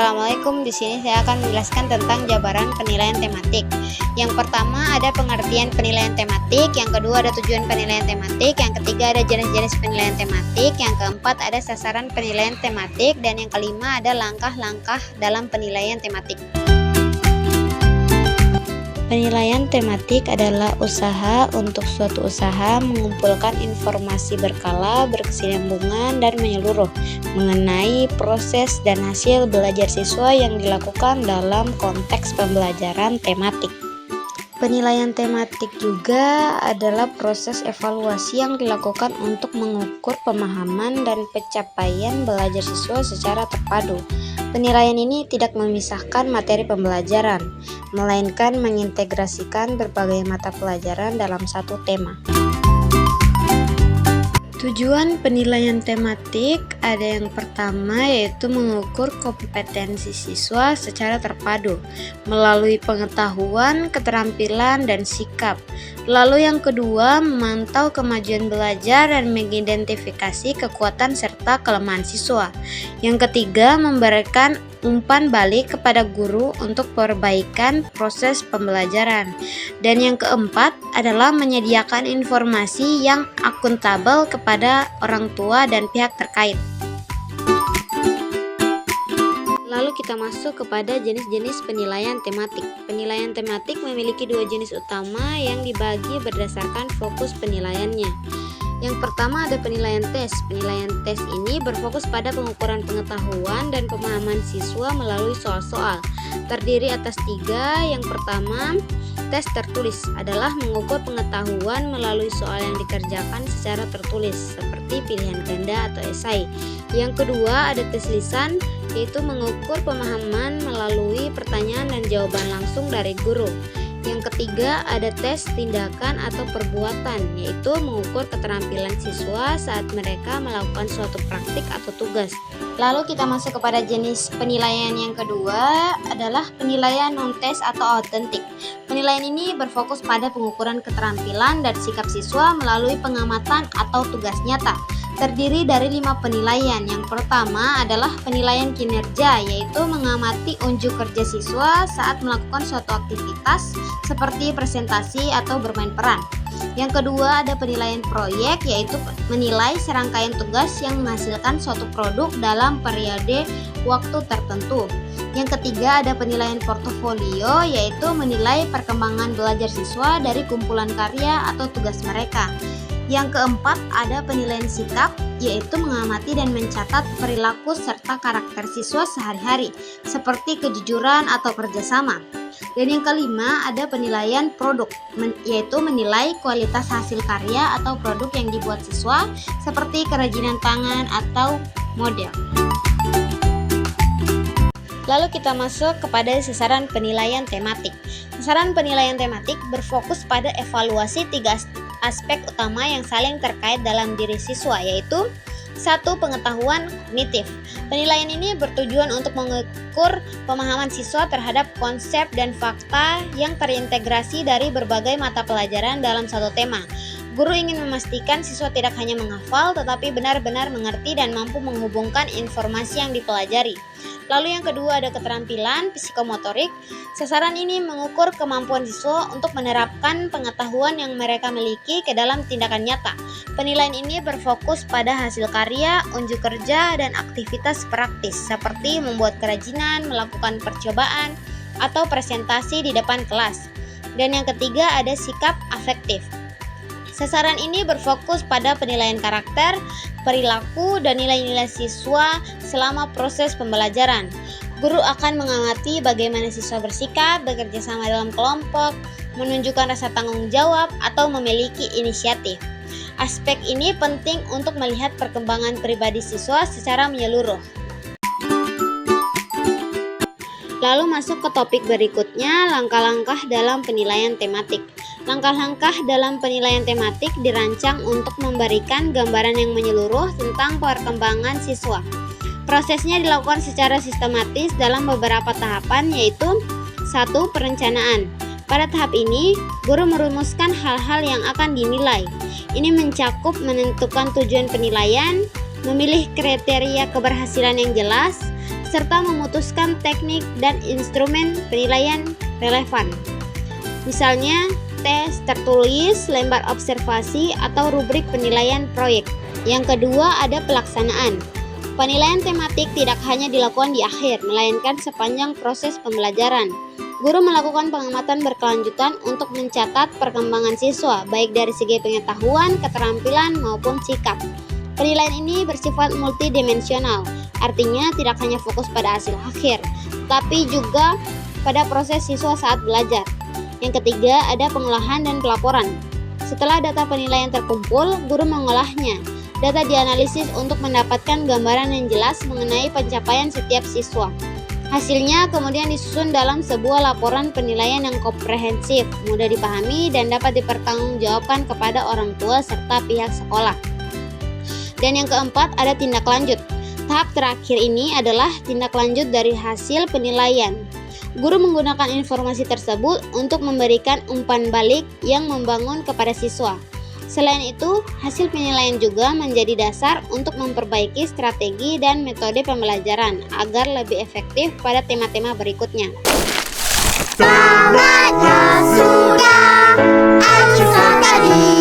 Assalamualaikum. Di sini saya akan menjelaskan tentang jabaran penilaian tematik. Yang pertama ada pengertian penilaian tematik, yang kedua ada tujuan penilaian tematik, yang ketiga ada jenis-jenis penilaian tematik, yang keempat ada sasaran penilaian tematik, dan yang kelima ada langkah-langkah dalam penilaian tematik. Penilaian tematik adalah usaha untuk suatu usaha mengumpulkan informasi berkala, berkesinambungan, dan menyeluruh mengenai proses dan hasil belajar siswa yang dilakukan dalam konteks pembelajaran tematik. Penilaian tematik juga adalah proses evaluasi yang dilakukan untuk mengukur pemahaman dan pencapaian belajar siswa secara terpadu. Penilaian ini tidak memisahkan materi pembelajaran, melainkan mengintegrasikan berbagai mata pelajaran dalam satu tema. Tujuan penilaian tematik ada yang pertama yaitu mengukur kompetensi siswa secara terpadu melalui pengetahuan, keterampilan, dan sikap. Lalu yang kedua memantau kemajuan belajar dan mengidentifikasi kekuatan serta kelemahan siswa. Yang ketiga memberikan umpan balik kepada guru untuk perbaikan proses pembelajaran. Dan yang keempat adalah menyediakan informasi yang akuntabel kepada orang tua dan pihak terkait. Lalu kita masuk kepada jenis-jenis penilaian tematik. Penilaian tematik memiliki dua jenis utama yang dibagi berdasarkan fokus penilaiannya. Yang pertama ada penilaian tes. Penilaian tes ini berfokus pada pengukuran pengetahuan dan pemahaman siswa melalui soal-soal. Terdiri atas tiga. Yang pertama, tes tertulis adalah mengukur pengetahuan melalui soal yang dikerjakan secara tertulis, seperti pilihan ganda atau esai. Yang kedua ada tes lisan, yaitu mengukur pemahaman melalui pertanyaan dan jawaban langsung dari guru. Yang ketiga ada tes tindakan atau perbuatan, yaitu mengukur keterampilan siswa saat mereka melakukan suatu praktik atau tugas. Lalu kita masuk kepada jenis penilaian yang kedua adalah penilaian non-tes atau autentik. Penilaian ini berfokus pada pengukuran keterampilan dan sikap siswa melalui pengamatan atau tugas nyata. Terdiri dari 5 penilaian. Yang pertama adalah penilaian kinerja, yaitu mengamati unjuk kerja siswa saat melakukan suatu aktivitas seperti presentasi atau bermain peran. Yang kedua ada penilaian proyek, yaitu menilai serangkaian tugas yang menghasilkan suatu produk dalam periode waktu tertentu. Yang ketiga ada penilaian portofolio, yaitu menilai perkembangan belajar siswa dari kumpulan karya atau tugas mereka. Yang keempat ada penilaian sikap, yaitu mengamati dan mencatat perilaku serta karakter siswa sehari-hari, seperti kejujuran atau kerjasama. Dan yang kelima ada penilaian produk, yaitu menilai kualitas hasil karya atau produk yang dibuat siswa, seperti kerajinan tangan atau model. Lalu kita masuk kepada sasaran penilaian tematik. Sasaran penilaian tematik berfokus pada evaluasi 3 aspek utama yang saling terkait dalam diri siswa, yaitu 1. Pengetahuan kognitif. Penilaian ini bertujuan untuk mengukur pemahaman siswa terhadap konsep dan fakta yang terintegrasi dari berbagai mata pelajaran dalam satu tema. Guru ingin memastikan siswa tidak hanya menghafal, tetapi benar-benar mengerti dan mampu menghubungkan informasi yang dipelajari. Lalu yang kedua ada keterampilan psikomotorik. Sasaran ini mengukur kemampuan siswa untuk menerapkan pengetahuan yang mereka miliki ke dalam tindakan nyata. Penilaian ini berfokus pada hasil karya, unjuk kerja, dan aktivitas praktis seperti membuat kerajinan, melakukan percobaan, atau presentasi di depan kelas. Dan yang ketiga ada sikap afektif. Sasaran ini berfokus pada penilaian karakter, perilaku, dan nilai-nilai siswa selama proses pembelajaran. Guru akan mengamati bagaimana siswa bersikap, bekerja sama dalam kelompok, menunjukkan rasa tanggung jawab, atau memiliki inisiatif. Aspek ini penting untuk melihat perkembangan pribadi siswa secara menyeluruh. Lalu masuk ke topik berikutnya, langkah-langkah dalam penilaian tematik. Langkah-langkah dalam penilaian tematik dirancang untuk memberikan gambaran yang menyeluruh tentang perkembangan siswa. Prosesnya dilakukan secara sistematis dalam beberapa tahapan, yaitu 1. Perencanaan. Pada tahap ini, guru merumuskan hal-hal yang akan dinilai. Ini mencakup menentukan tujuan penilaian, memilih kriteria keberhasilan yang jelas, serta memutuskan teknik dan instrumen penilaian relevan. Misalnya, tes tertulis, lembar observasi, atau rubrik penilaian proyek. Yang kedua, ada pelaksanaan. Penilaian tematik tidak hanya dilakukan di akhir, melainkan sepanjang proses pembelajaran. Guru melakukan pengamatan berkelanjutan untuk mencatat perkembangan siswa, baik dari segi pengetahuan, keterampilan, maupun sikap. Penilaian ini bersifat multidimensional, artinya tidak hanya fokus pada hasil akhir, tapi juga pada proses siswa saat belajar. Yang ketiga, ada pengolahan dan pelaporan. Setelah data penilaian terkumpul, guru mengolahnya. Data dianalisis untuk mendapatkan gambaran yang jelas mengenai pencapaian setiap siswa. Hasilnya kemudian disusun dalam sebuah laporan penilaian yang komprehensif, mudah dipahami, dan dapat dipertanggungjawabkan kepada orang tua serta pihak sekolah. Dan yang keempat, ada tindak lanjut. Tahap terakhir ini adalah tindak lanjut dari hasil penilaian. Guru menggunakan informasi tersebut untuk memberikan umpan balik yang membangun kepada siswa. Selain itu, hasil penilaian juga menjadi dasar untuk memperbaiki strategi dan metode pembelajaran agar lebih efektif pada tema-tema berikutnya. Tamatnya sudah, ayo tadi.